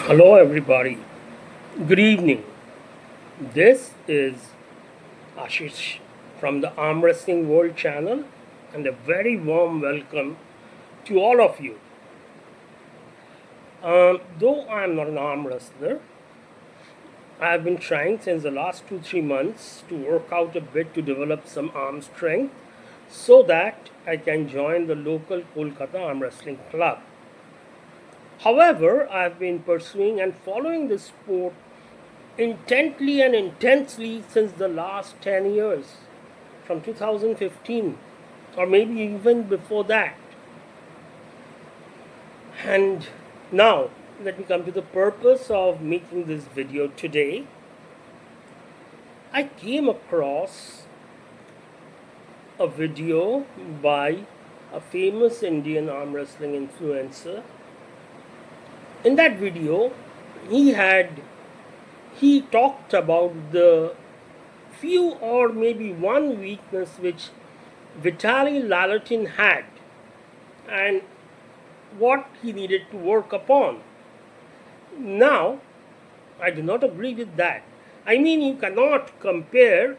Hello, everybody. Good evening. This is Ashish from the Armwrestling World channel, and a very warm welcome to all of you. Though I am not an arm wrestler, I have been trying since the last 2 3 months to work out a bit to develop some arm strength so that I can join the local Kolkata Arm Wrestling Club. However, I have been pursuing and following this sport intently and intensely since the last 10 years, from 2015, or maybe even before that. And now, let me come to the purpose of making this video today. I came across a video by a famous Indian arm wrestling influencer. In that video, he talked about the few or maybe one weakness which Vitaly Laletin had and what he needed to work upon. Now, I do not agree with that. I mean, you cannot compare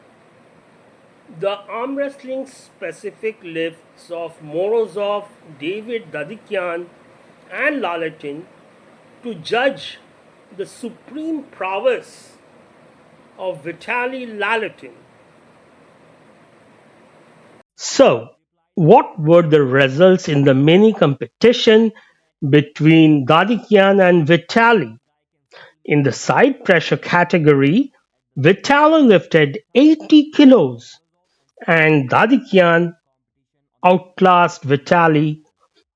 the arm wrestling specific lifts of Morozov, Dadikiyan and Laletin to judge the supreme prowess of Vitaly Laletin. So, what were the results in the mini competition between Dadikiyan and Vitaly? In the side pressure category, Vitaly lifted 80 kilos and Dadikiyan outclassed Vitaly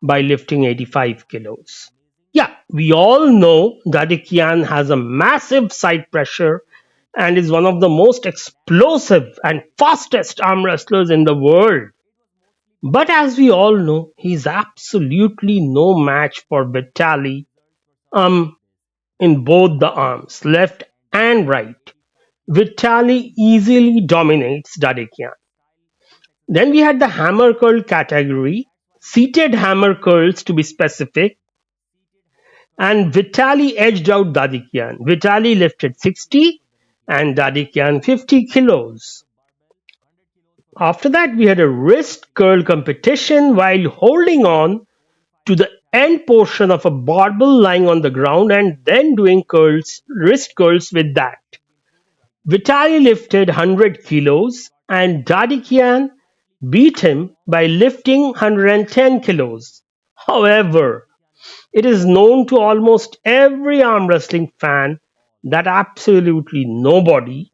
by lifting 85 kilos. Yeah, we all know Dadikiyan has a massive side pressure and is one of the most explosive and fastest arm wrestlers in the world. But as we all know, he's absolutely no match for Vitaly um, in both the arms, left and right. Vitaly easily dominates Dadikian. Then we had the hammer curl category, seated hammer curls to be specific, and Vitaly edged out Dadikian. Vitaly lifted 60 and Dadikian 50 kilos. After that, we had a wrist curl competition while holding on to the end portion of a barbell lying on the ground and then doing wrist curls with that. Vitaly lifted 100 kilos and Dadikian beat him by lifting 110 kilos. However, it is known to almost every arm wrestling fan that absolutely nobody,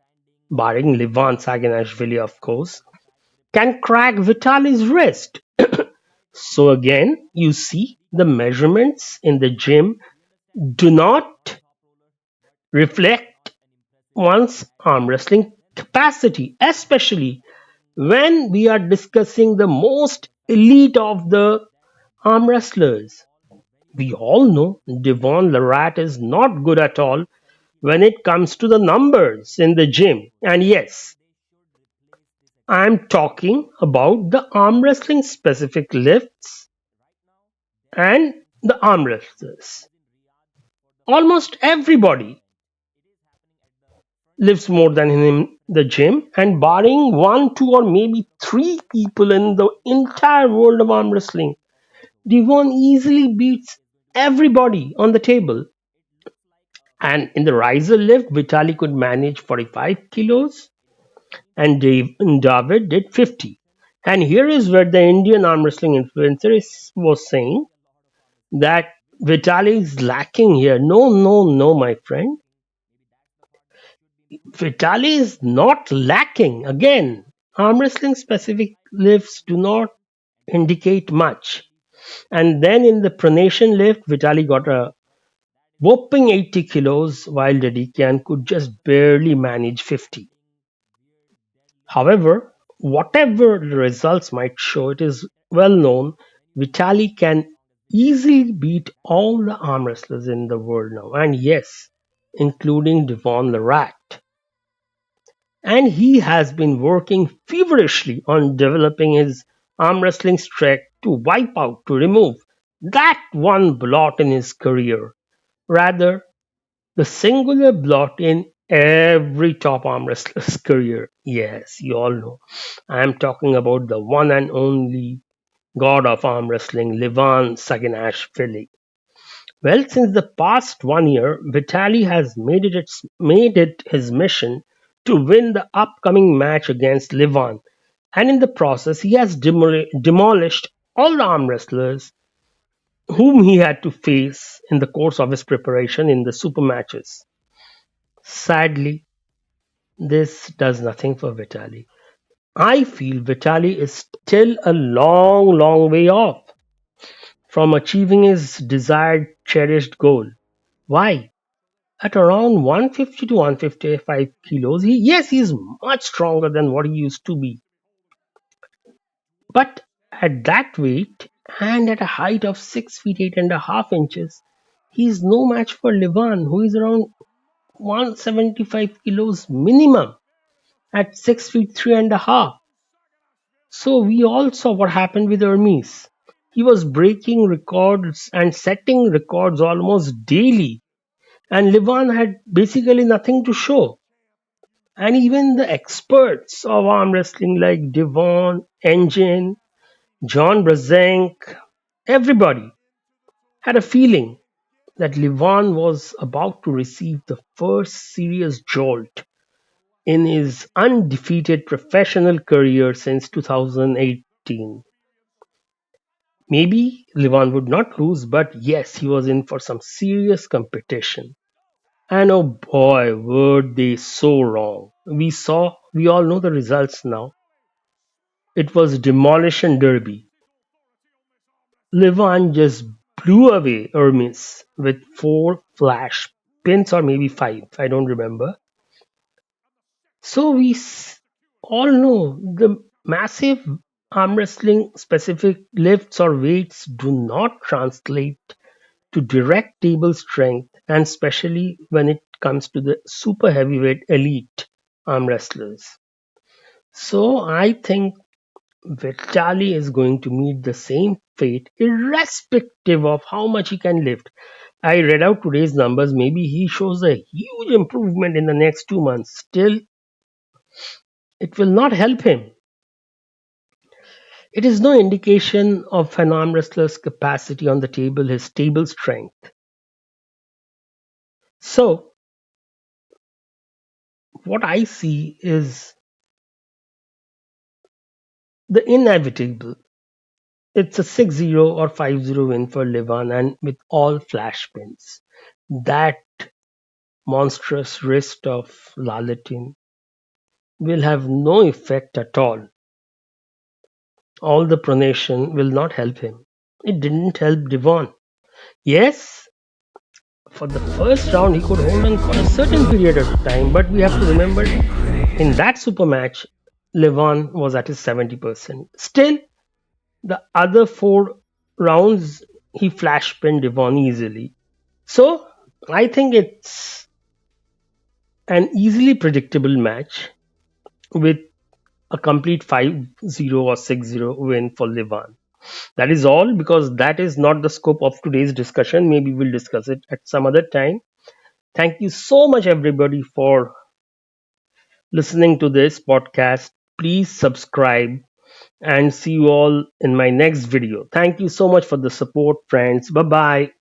barring Levan Saginashvili of course, can crack Vitaly's wrist. So again, you see the measurements in the gym do not reflect one's arm wrestling capacity, especially when we are discussing the most elite of the arm wrestlers. We all know Devonlarratt is not good at all when it comes to the numbers in the gym. And yes, I'm talking about the arm wrestling specific lifts and the arm wrestlers. Almost everybody lives more than him in the gym, and barring one, two, or maybe three people in the entire world of arm wrestling, Devon easily beats everybody on the table. And in the riser lift, Vitali could manage 45 kilos, and David did 50. And here is where the Indian arm wrestling influencer was saying that Vitali is lacking here. No, no, no, my friend. Vitali is not lacking. Again, arm wrestling specific lifts do not indicate much. And then in the pronation lift, Vitali got a whopping 80 kilos while Dadikian could just barely manage 50. However, whatever the results might show, it is well known Vitali can easily beat all the arm wrestlers in the world now. And yes, including Devonlarratt. And he has been working feverishly on developing his arm wrestling strength to wipe out, to remove that one blot in his career. Rather, The singular blot in every top arm wrestler's career. Yes, you all know. I am talking about the one and only god of arm wrestling, Levan Saginashvili. Well, since the past 1 year, Vitaly has made it his mission to win the upcoming match against Levan, and in the process, he has demolished all the arm wrestlers whom he had to face in the course of his preparation in the super matches. Sadly, this does nothing for Vitaly. I feel Vitaly is still a long, long way off from achieving his desired, cherished goal. Why? At around 150 to 155 kilos, yes, he's much stronger than what he used to be. But at that weight and at a height of 6 feet 8.5 inches, he is no match for Levan, who is around 175 kilos minimum at 6 feet 3.5. So we all saw what happened with Hermes. He was breaking records and setting records almost daily, and Levan had basically nothing to show. And even the experts of arm wrestling like Devon, Engine, John Brazenk, everybody had a feeling that Levan was about to receive the first serious jolt in his undefeated professional career since 2018. Maybe Levan would not lose, but yes, he was in for some serious competition. And oh boy, were they so wrong. We all know the results now. It was demolition derby. Levan just blew away Hermes with four flash pins or maybe five, I don't remember. So all know the massive arm wrestling specific lifts or weights do not translate to direct table strength, and especially when it comes to the super heavyweight elite arm wrestlers. So I think Vitali is going to meet the same fate irrespective of how much he can lift. I read out today's numbers. Maybe he shows a huge improvement in the next 2 months. Still, it will not help him. It is no indication of an arm wrestler's capacity on the table, his table strength. So, what I see is the inevitable. It's a 6-0 or 5-0 win for Levan and with all flash pins. That monstrous wrist of Laletin will have no effect at all. All the pronation will not help him. It didn't help Devon. Yes, for the first round he could hold on for a certain period of time, but we have to remember in that super match, Levan was at his 70%. Still, the other four rounds he flash pinned Devon easily. So I think it's an easily predictable match with a complete 5-0 or 6-0 win for Levan. That is all because that is not the scope of today's discussion. Maybe we'll discuss it at some other time. Thank you so much, everybody, for listening to this podcast. Please subscribe and see you all in my next video. Thank you so much for the support, friends. Bye bye.